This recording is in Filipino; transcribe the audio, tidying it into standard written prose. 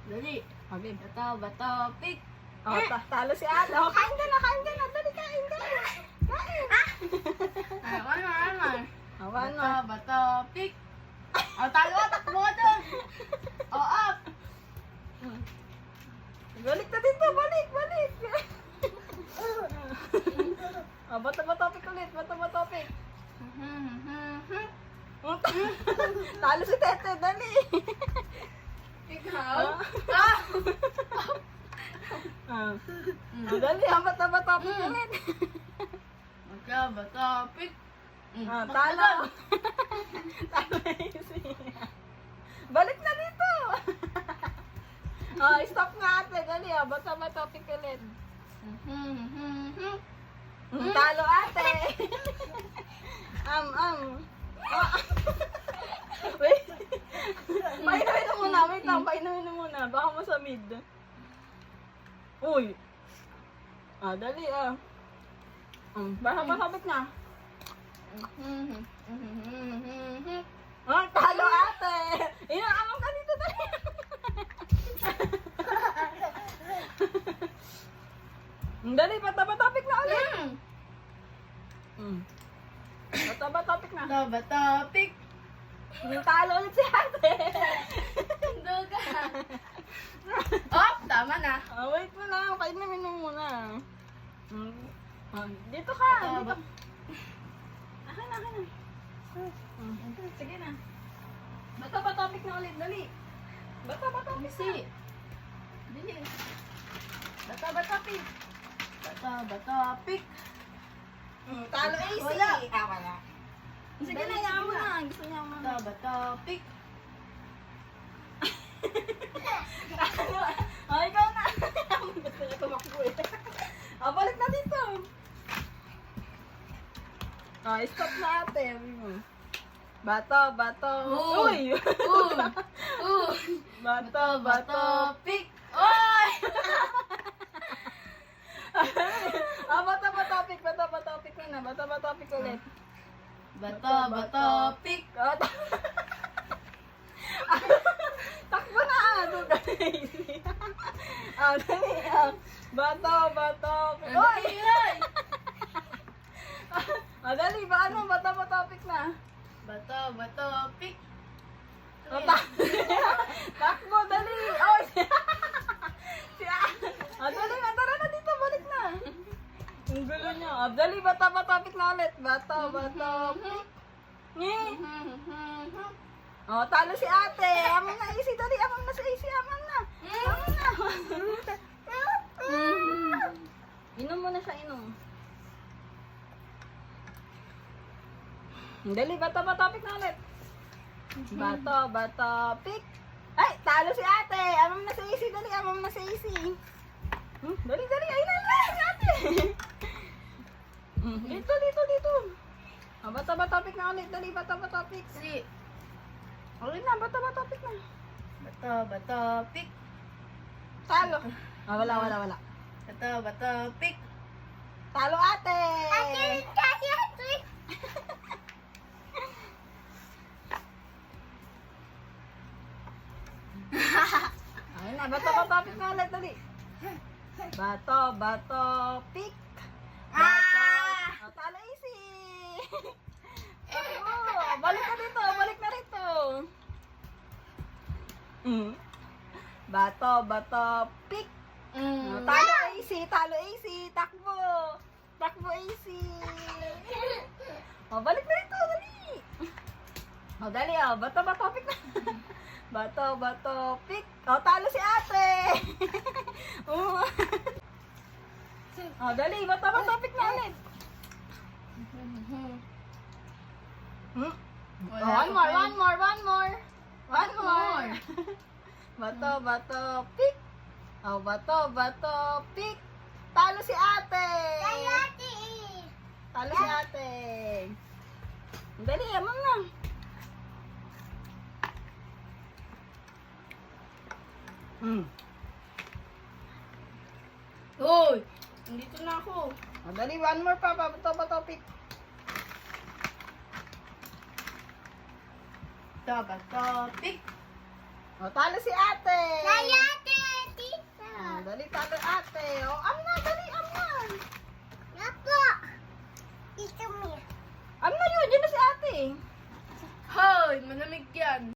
Dali. Okay. Bato, pick. Oh, talo si ate. Oh, kain ka na, kain ka na. Dali, kain ka na. Kain. Ay, one more. Oh, one more. Bato, pick. O, talo ka, takbo ka doon. O, up. Balik na dito, balik, balik. Oh, bato-bato-pick ulit, bato-bato-pick. Talo si Tete, dali. Ikaw? Ah! Dali, bato-bato-pick ulit. Bato, pick. Talo. Talo easy. Balik na dito. Oh, stop nga ate, dali. Bato-bato-pick ulit. Talo ate. Oh. Wait. Painumin mo muna. Wait lang. Painumin mo muna. Baka masamid. Uy. Dali Baka masabit na. Talo ate. Inaamang ka dito. Dali. Dali. Bata-batapik na ulit. Bata-batapik na. Bato, pick. Talo ulit si ate. Duga. Oh, tama na. Wait mo lang. Painumin mo muna. Dito ka. Dito. Akin na. Sige na. Bata-batapik na ulit. Dali. Bata-batapik Si. Dili. Bata-batapik. Bato, pick. Talo AC. Wala. Wala. Sige na, yaman mo na. Gusto niya mo na. Bato, pick. Ikaw na. Gusto niya tumakbo eh. Balik na dito. Stop na ate. Bato. Uy! Bato. Pick. Oy! Bato-bato-pick na. Bato-bato-pick ulit. Bato, pick. Takbo na. Dali. Bato-bato-pick. Uy! Dali. Bato-bato-pick na. Bato, pick. Takbo, dali. Oh, dali na, tara na dito, balik na. Ang gulo niya. Dali, bata-bata-pick na ulit. Bata-bata-pick. Talo si ate. Amang na easy, dali. Amang na sa easy, amang na. Inom mo na siya, inom. Dali, bata-bata-pick na ulit. Bato-bato-pick. Ay, talo si ate. Amam na sa easy. Dali, amam na sa easy. Dali. Ayun na si ate. Dito. Bato-bato-pick na ulit. Dali, bato-bato-pick. Si. Ulit na, bato-bato-pick na. Bato, pick. Talo. Wala. Bato, pick. Talo ate. Ayun na, bato-bato-pick na ulit. Dali. Bato-bato-pick. Talo easy. Balik na rito. Bato-bato-pick. Talo easy. Takbo easy. Balik na rito. Dali. Dali. Bato-bato-pick na. Bato-bato-pick. Talo si ate. Dali. Bato-bato-pick na ulit. One more. Bato-bato-pick. Bato-bato-pick. Talo si ate. Dali, amang na. Uy! Nandito na ako. Dali, one more pa. Bato-bato-pick. Bato, pick. Talo si ate. ate. O, am na, dali, am na. Napo. Ito mo. Am na yun, dyan na si ate. Hoy, malamig yan.